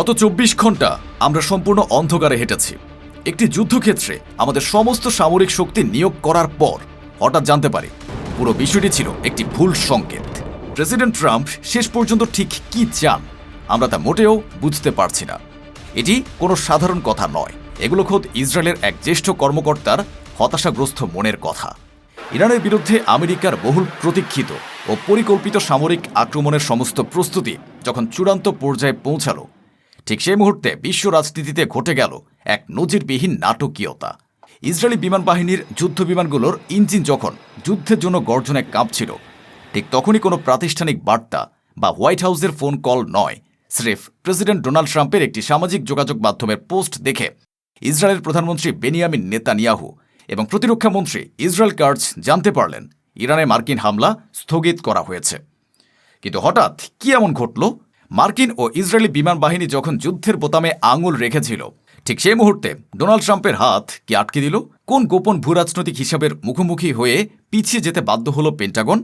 গত ২৪ ঘন্টা আমরা সম্পূর্ণ অন্ধকারে হেঁটেছি। একটি যুদ্ধক্ষেত্রে আমাদের সমস্ত সামরিক শক্তি নিয়োগ করার পর হঠাৎ জানতে পারি পুরো বিষয়টি ছিল একটি ভুল সংকেত। প্রেসিডেন্ট ট্রাম্প শেষ পর্যন্ত ঠিক কি চান আমরা তা মোটেও বুঝতে পারছি না। এটি কোনো সাধারণ কথা নয়, এগুলো খোদ ইসরায়েলের এক জ্যেষ্ঠ কর্মকর্তার হতাশাগ্রস্ত মনের কথা। ইরানের বিরুদ্ধে আমেরিকার বহুল প্রতীক্ষিত ও পরিকল্পিত সামরিক আক্রমণের সমস্ত প্রস্তুতি যখন চূড়ান্ত পর্যায়ে পৌঁছালো, ঠিক সেই মুহূর্তে বিশ্ব রাজনীতিতে ঘটে গেল এক নজিরবিহীন নাটকীয়তা। ইসরায়েলি বিমান বাহিনীর যুদ্ধ বিমানগুলোর ইঞ্জিন যখন যুদ্ধের জন্য গর্জনে কাঁপছিল, ঠিক তখনই কোনো প্রাতিষ্ঠানিক বার্তা বা হোয়াইট হাউসের ফোন কল নয়, স্রেফ প্রেসিডেন্ট ডোনাল্ড ট্রাম্পের একটি সামাজিক যোগাযোগ মাধ্যমের পোস্ট দেখে ইসরায়েলের প্রধানমন্ত্রী বেনিয়ামিন নেতানিয়াহু এবং প্রতিরক্ষা মন্ত্রী ইসরায়েল কার্জ জানতে পারলেন ইরানে মার্কিন হামলা স্থগিত করা হয়েছে। কিন্তু হঠাৎ কি এমন ঘটল? মার্কিন ও ইসরায়েলি বিমান বাহিনী যখন যুদ্ধের বোতামে আঙুল রেখেছিল, ঠিক সেই মুহূর্তে ডোনাল্ড ট্রাম্পের হাত কি আটকে দিল? কোন গোপন ভূরাজনৈতিক হিসাবের মুখোমুখি হয়ে পিছিয়ে যেতে বাধ্য হল পেন্টাগন?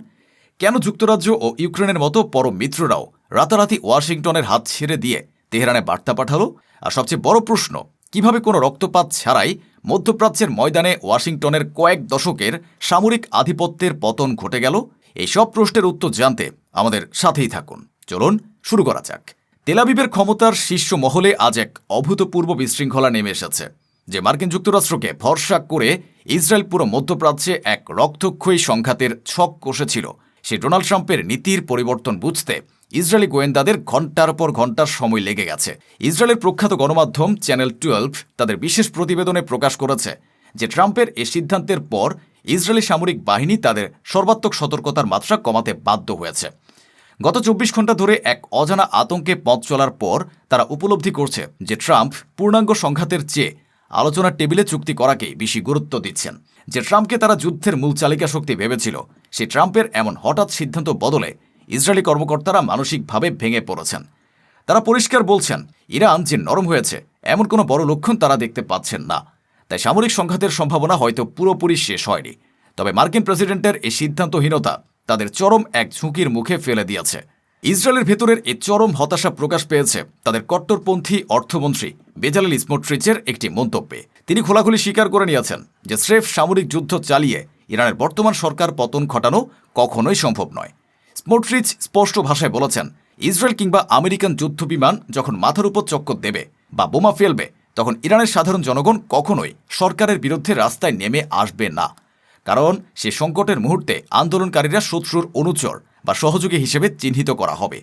কেন যুক্তরাজ্য ও ইউক্রেনের মতো পরম মিত্ররাও রাতারাতি ওয়াশিংটনের হাত ছেড়ে দিয়ে তেহরানে বার্তা পাঠালো? আর সবচেয়ে বড় প্রশ্ন, কিভাবে কোনো রক্তপাত ছাড়াই মধ্যপ্রাচ্যের ময়দানে ওয়াশিংটনের কয়েক দশকের সামরিক আধিপত্যের পতন ঘটে গেল? এই সব প্রশ্নের উত্তর জানতে আমাদের সাথেই থাকুন। চলুন শুরু করা যাক। তেল আবিবের ক্ষমতার শীর্ষ মহলে আজ এক অভূতপূর্ব বিশৃঙ্খলা নেমে এসেছে, যে মার্কিন যুক্তরাষ্ট্রকে ভরসা করে ইসরায়েল পুরো মধ্যপ্রাচ্যে এক রক্তক্ষয়ী সংঘাতের ছক কষেছিল। সে ডোনাল্ড ট্রাম্পের নীতির পরিবর্তন বুঝতে ইসরায়েলি গোয়েন্দাদের ঘণ্টার পর ঘণ্টার সময় লেগে গেছে। ইসরায়েলের প্রখ্যাত গণমাধ্যম চ্যানেল 12 তাদের বিশেষ প্রতিবেদনে প্রকাশ করেছে যে ট্রাম্পের এ সিদ্ধান্তের পর ইসরায়েলি সামরিক বাহিনী তাদের সর্বাত্মক সতর্কতার মাত্রা কমাতে বাধ্য হয়েছে। গত ২৪ ঘন্টা ধরে এক অজানা আতঙ্কে পথ চলার পর তারা উপলব্ধি করছে যে ট্রাম্প পূর্ণাঙ্গ সংঘাতের চেয়ে আলোচনার টেবিলে চুক্তি করাকেই বেশি গুরুত্ব দিচ্ছেন। যে ট্রাম্পকে তারা যুদ্ধের মূল চালিকা শক্তি ভেবেছিল, সেই ট্রাম্পের এমন হঠাৎ সিদ্ধান্ত বদলে ইসরায়েলি কর্মকর্তারা মানসিকভাবে ভেঙে পড়েছেন। তারা পরিষ্কার বলছেন, ইরান যে নরম হয়েছে এমন কোনো বড় লক্ষণ তারা দেখতে পাচ্ছেন না। তাই সামরিক সংঘাতের সম্ভাবনা হয়তো পুরোপুরি শেষ হয়নি। তবে মার্কিন প্রেসিডেন্টের এই সিদ্ধান্তহীনতা তাদের চরম এক ঝুঁকির মুখে ফেলে দিয়েছে। ইসরায়েলের ভেতরের এই চরম হতাশা প্রকাশ পেয়েছে তাদের কট্টরপন্থী অর্থমন্ত্রী বেজালেল স্মোট্রিচের একটি মন্তব্যে। তিনি খোলাখুলি স্বীকার করে নিয়েছেন যে স্রেফ সামরিক যুদ্ধ চালিয়ে ইরানের বর্তমান সরকার পতন ঘটানো কখনোই সম্ভব নয়। স্মোট্রিচ স্পষ্ট ভাষায় বলেছেন, ইসরায়েল কিংবা আমেরিকান যুদ্ধ বিমান যখন মাথার উপর চক্কর দেবে বা বোমা ফেলবে, তখন ইরানের সাধারণ জনগণ কখনোই সরকারের বিরুদ্ধে রাস্তায় নেমে আসবে না। কারণ সে সংকটের মুহূর্তে আন্দোলনকারীরা শত্রুর অনুচর বা সহযোগী হিসেবে চিহ্নিত করা হবে।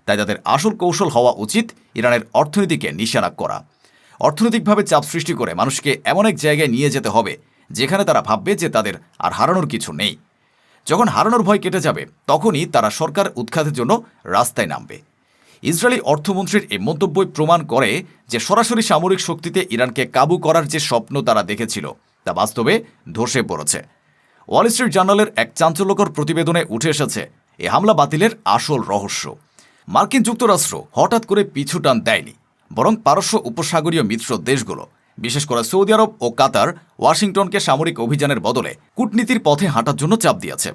তাই তাদের আসল কৌশল হওয়া উচিত ইরানের অর্থনীতিকে নিশানা করা। অর্থনৈতিকভাবে চাপ সৃষ্টি করে মানুষকে এমন এক জায়গায় নিয়ে যেতে হবে যেখানে তারা ভাববে যে তাদের আর হারানোর কিছু নেই। যখন হারানোর ভয় কেটে যাবে, তখনই তারা সরকার উৎখাতের জন্য রাস্তায় নামবে। ইসরায়েলি অর্থমন্ত্রীর এই মন্তব্যই প্রমাণ করে যে সরাসরি সামরিক শক্তিতে ইরানকে কাবু করার যে স্বপ্ন তারা দেখেছিল, তা বাস্তবে ধসে পড়েছে। ওয়াল স্ট্রিট জার্নালের এক চাঞ্চল্যকর প্রতিবেদনে উঠে এসেছে এই হামলা বাতিলের আসল রহস্য। মার্কিন যুক্তরাষ্ট্র হঠাৎ করে পিছু টান দেয়নি, বরং পারস্য উপসাগরীয় মিত্র দেশগুলো, বিশেষ করে সৌদি আরব ও কাতার, ওয়াশিংটনকে সামরিক অভিযানের বদলে কূটনীতির পথে হাঁটার জন্য চাপ দিয়েছে।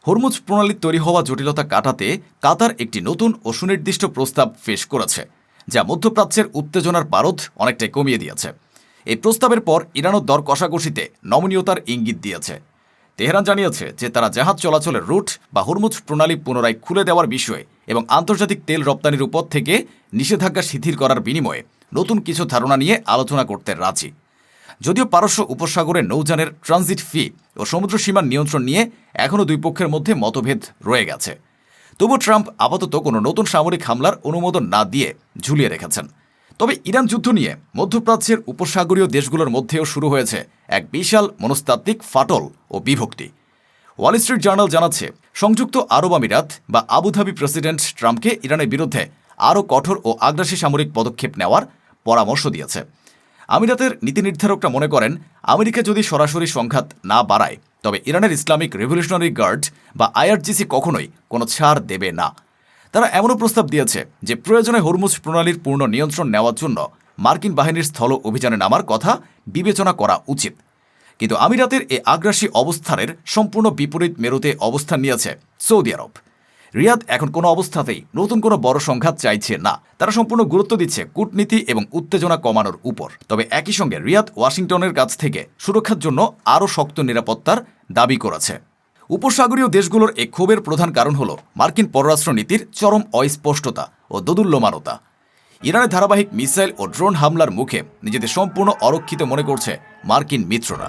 হরমুজ প্রণালীর তৈরি হওয়া জটিলতা কাটাতে কাতার একটি নতুন ও সুনির্দিষ্ট প্রস্তাব পেশ করেছে, যা মধ্যপ্রাচ্যের উত্তেজনার পারদ অনেকটাই কমিয়ে দিয়েছে। এই প্রস্তাবের পর ইরানও দর কষাকষিতে নমনীয়তার ইঙ্গিত দিয়েছে। তেহরান জানিয়েছে যে তারা জাহাজ চলাচলের রুট বা হরমুজ প্রণালী পুনরায় খুলে দেওয়ার বিষয়ে এবং আন্তর্জাতিক তেল রপ্তানির উপর থেকে নিষেধাজ্ঞা শিথিল করার বিনিময়ে নতুন কিছু ধারণা নিয়ে আলোচনা করতে রাজি। যদিও পারস্য উপসাগরে নৌযানের ট্রানজিট ফি ও সমুদ্র সীমার নিয়ন্ত্রণ নিয়ে এখনও দুই পক্ষের মধ্যে মতভেদ রয়ে গেছে, তবু ট্রাম্প আপাতত কোনো নতুন সামরিক হামলার অনুমোদন না দিয়ে ঝুলিয়ে রেখেছেন। তবে ইরান যুদ্ধ নিয়ে মধ্যপ্রাচ্যের উপসাগরীয় দেশগুলোর মধ্যেও শুরু হয়েছে এক বিশাল মনস্তাত্ত্বিক ফাটল ও বিভক্তি। ওয়াল স্ট্রিট জার্নাল জানাচ্ছে, সংযুক্ত আরব আমিরাত বা আবুধাবি প্রেসিডেন্ট ট্রাম্পকে ইরানের বিরুদ্ধে আরও কঠোর ও আগ্রাসী সামরিক পদক্ষেপ নেওয়ার পরামর্শ দিয়েছে। আমিরাতের নীতি নির্ধারকরা মনে করেন, আমেরিকা যদি সরাসরি সংঘাত না বাড়ায়, তবে ইরানের ইসলামিক রেভলিউশনারি গার্ড বা আইআরজিসি কখনোই কোনো ছাড় দেবে না। তারা এমনও প্রস্তাব দিয়েছে যে প্রয়োজনে হরমুজ প্রণালীর পূর্ণ নিয়ন্ত্রণ নেওয়ার জন্য মার্কিন বাহিনীর স্থল অভিযানে নামার কথা বিবেচনা করা উচিত। কিন্তু আমিরাতের এই আগ্রাসী অবস্থানের সম্পূর্ণ বিপরীত মেরুতে অবস্থান নিয়েছে সৌদি আরব। রিয়াদ এখন কোনো অবস্থাতেই নতুন কোনো বড় সংঘাত চাইছে না। তারা সম্পূর্ণ গুরুত্ব দিচ্ছে কূটনীতি এবং উত্তেজনা কমানোর উপর। তবে একই সঙ্গে রিয়াদ ওয়াশিংটনের কাছ থেকে সুরক্ষার জন্য আরও শক্ত নিরাপত্তার দাবি করেছে। উপসাগরীয় দেশগুলোর এই ক্ষোভের প্রধান কারণ হল মার্কিন পররাষ্ট্রনীতির চরম অস্পষ্টতা ও দোদুল্যমানতা। ইরানের ধারাবাহিক মিসাইল ও ড্রোন হামলার মুখে নিজেদের সম্পূর্ণ অরক্ষিত মনে করছে মার্কিন মিত্ররা।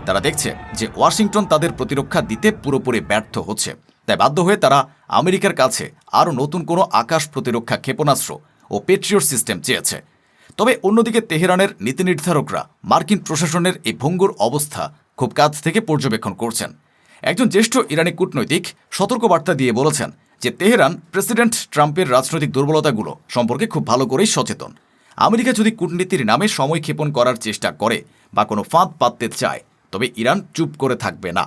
তারা দেখছে যে ওয়াশিংটন তাদের প্রতিরক্ষা দিতে পুরোপুরি ব্যর্থ হচ্ছে, তাই বাধ্য হয়ে তারা আমেরিকার কাছে আরও নতুন কোনো আকাশ প্রতিরক্ষা ক্ষেপণাস্ত্র ও পেট্রিয়ট সিস্টেম চেয়েছে। তবে অন্যদিকে তেহরানের নীতি নির্ধারকরা মার্কিন প্রশাসনের এই ভঙ্গুর অবস্থা খুব কাছ থেকে পর্যবেক্ষণ করছেন। একজন জ্যেষ্ঠ ইরানি কূটনৈতিক সতর্কবার্তা দিয়ে বলেছেন যে তেহরান প্রেসিডেন্ট ট্রাম্পের রাজনৈতিক দুর্বলতাগুলো সম্পর্কে খুব ভালো করেই সচেতন। আমেরিকা যদি কূটনীতির নামে সময় ক্ষেপণ করার চেষ্টা করে বা কোনো ফাঁদ পাততে চায়, তবে ইরান চুপ করে থাকবে না।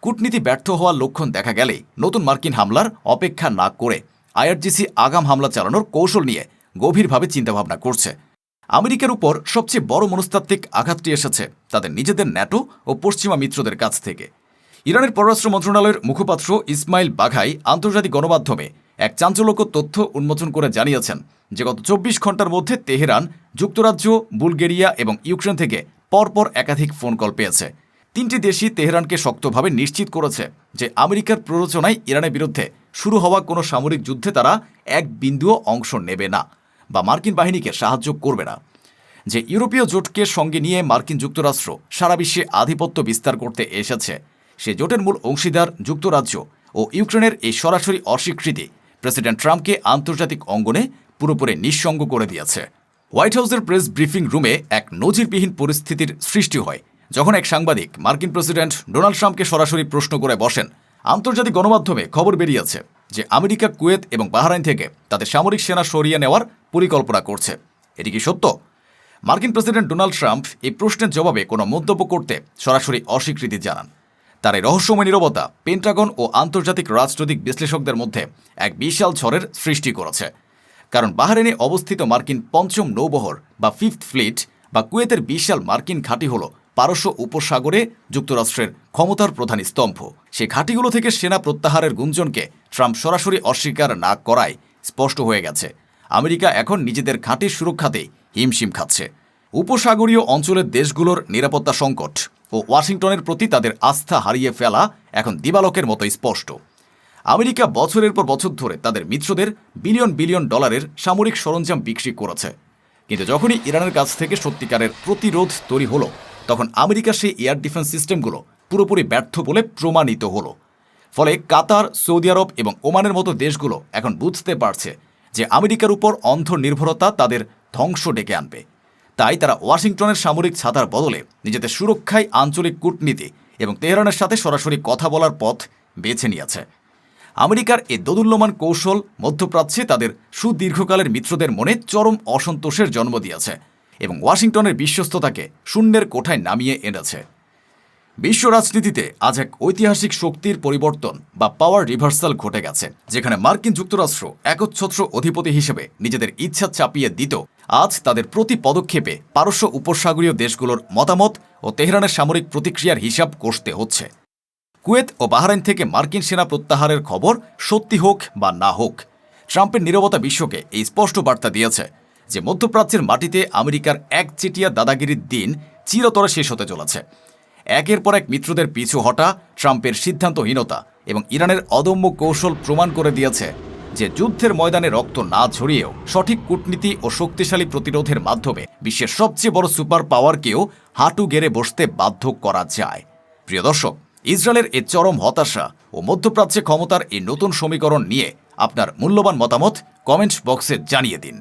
কূটনীতি ব্যর্থ হওয়ার লক্ষণ দেখা গেলেই নতুন মার্কিন হামলার অপেক্ষা না করে আইআরজিসি আগাম হামলা চালানোর কৌশল নিয়ে গভীরভাবে চিন্তাভাবনা করছে। আমেরিকার উপর সবচেয়ে বড় মনস্তাত্ত্বিক আঘাতটি এসেছে তাদের নিজেদের ন্যাটো ও পশ্চিমা মিত্রদের কাছ থেকে। ইরানের পররাষ্ট্র মন্ত্রণালয়ের মুখপাত্র ইসমাইল বাঘাই আন্তর্জাতিক গণমাধ্যমে এক চাঞ্চল্যকর তথ্য উন্মোচন করে জানিয়েছেন যে গত ২৪ ঘন্টার মধ্যে তেহরান যুক্তরাজ্য, বুলগেরিয়া এবং ইউক্রেন থেকে পরপর একাধিক ফোন কল পেয়েছে। ৩টি দেশই তেহরানকে শক্তভাবে নিশ্চিত করেছে যে আমেরিকার প্ররোচনায় ইরানের বিরুদ্ধে শুরু হওয়া কোনো সামরিক যুদ্ধে তারা এক বিন্দুও অংশ নেবে না বা মার্কিন বাহিনীকে সাহায্য করবে না। যে ইউরোপীয় জোটকে সঙ্গে নিয়ে মার্কিন যুক্তরাষ্ট্র সারা বিশ্বে আধিপত্য বিস্তার করতে এসেছে, সে জোটের মূল অংশীদার যুক্তরাজ্য ও ইউক্রেনের এই সরাসরি অস্বীকৃতি প্রেসিডেন্ট ট্রাম্পকে আন্তর্জাতিক অঙ্গনে পুরোপুরি নিঃসঙ্গ করে দিয়েছে। হোয়াইট হাউসের প্রেস ব্রিফিং রুমে এক নজিরবিহীন পরিস্থিতির সৃষ্টি হয় যখন এক সাংবাদিক মার্কিন প্রেসিডেন্ট ডোনাল্ড ট্রাম্পকে সরাসরি প্রশ্ন করে বসেন। আন্তর্জাতিক গণমাধ্যমে খবর বেরিয়েছে যে আমেরিকা, কুয়েত এবং বাহরাইন থেকে তাদের সামরিক সেনা সরিয়ে নেওয়ার পরিকল্পনা করছে। এটি কি সত্য? মার্কিন প্রেসিডেন্ট ডোনাল্ড ট্রাম্প এই প্রশ্নের জবাবে কোনো মন্তব্য করতে সরাসরি অস্বীকৃতি জানান। তার এই রহস্যময় নীরবতা পেন্টাগন ও আন্তর্জাতিক রাজনৈতিক বিশ্লেষকদের মধ্যে এক বিশাল ঝড়ের সৃষ্টি করেছে। কারণ বাহরাইনে অবস্থিত মার্কিন পঞ্চম নৌবহর বা ফিফথ ফ্লিট বা কুয়েতের বিশাল মার্কিন ঘাঁটি হল পারস্য উপসাগরে যুক্তরাষ্ট্রের ক্ষমতার প্রধান স্তম্ভ। সেই ঘাঁটিগুলো থেকে সেনা প্রত্যাহারের গুঞ্জনকে ট্রাম্প সরাসরি অস্বীকার না করায় স্পষ্ট হয়ে গেছে আমেরিকা এখন নিজেদের ঘাঁটির সুরক্ষাতেই হিমশিম খাচ্ছে। উপসাগরীয় অঞ্চলের দেশগুলোর নিরাপত্তা সংকট ও ওয়াশিংটনের প্রতি তাদের আস্থা হারিয়ে ফেলা এখন দিবালোকের মতো স্পষ্ট। আমেরিকা বছরের পর বছর ধরে তাদের মিত্রদের বিলিয়ন বিলিয়ন ডলারের সামরিক সরঞ্জাম বিক্রি করেছে, কিন্তু যখনই ইরানের কাছ থেকে সত্যিকারের প্রতিরোধ তৈরি হলো, তখন আমেরিকার সেই এয়ার ডিফেন্স সিস্টেমগুলো পুরোপুরি ব্যর্থ বলে প্রমাণিত হলো। ফলে কাতার, সৌদি আরব এবং ওমানের মতো দেশগুলো এখন বুঝতে পারছে যে আমেরিকার উপর অন্ধ নির্ভরতা তাদের ধ্বংস ডেকে আনবে। তাই তারা ওয়াশিংটনের সামরিক ছাতার বদলে নিজেদের সুরক্ষায় আঞ্চলিক কূটনীতি এবং তেহরানের সাথে সরাসরি কথা বলার পথ বেছে নিয়েছে। আমেরিকার এই দোদুল্যমান কৌশল মধ্যপ্রাচ্যে তাদের সুদীর্ঘকালের মিত্রদের মনে চরম অসন্তোষের জন্ম দিয়েছে এবং ওয়াশিংটনের বিশ্বস্ততাকে শূন্যের কোঠায় নামিয়ে এনেছে। বিশ্ব রাজনীতিতে আজ এক ঐতিহাসিক শক্তির পরিবর্তন বা পাওয়ার রিভার্সাল ঘটে গেছে, যেখানে মার্কিন যুক্তরাষ্ট্র একচ্ছত্র অধিপতি হিসেবে নিজেদের ইচ্ছা চাপিয়ে দিত। আজ তাদের প্রতি পদক্ষেপে পারস্য উপসাগরীয় দেশগুলোর মতামত ও তেহরানের সামরিক প্রতিক্রিয়ার হিসাব কষতে হচ্ছে। কুয়েত ও বাহরাইন থেকে মার্কিন সেনা প্রত্যাহারের খবর সত্যি হোক বা না হোক, ট্রাম্পের নীরবতা বিশ্বকে এই স্পষ্ট বার্তা দিয়েছে যে মধ্যপ্রাচ্যের মাটিতে আমেরিকার একচেটিয়া দাদাগিরির দিন চিরতরে শেষ হতে চলেছে। একের পর এক মিত্রদের পিছু হটা, ট্রাম্পের সিদ্ধান্তহীনতা এবং ইরানের অদম্য কৌশল প্রমাণ করে দিয়েছে যে যুদ্ধের ময়দানে রক্ত না ঝরিয়েও সঠিক কূটনীতি ও শক্তিশালী প্রতিরোধের মাধ্যমে বিশ্বের সবচেয়ে বড় সুপার পাওয়ারকেও হাঁটু গেড়ে বসতে বাধ্য করা যায়। প্রিয় দর্শক, ইসরায়েলের এই চরম হতাশা ও মধ্যপ্রাচ্যে ক্ষমতার এই নতুন সমীকরণ নিয়ে আপনার মূল্যবান মতামত কমেন্ট বক্সে জানিয়ে দিন।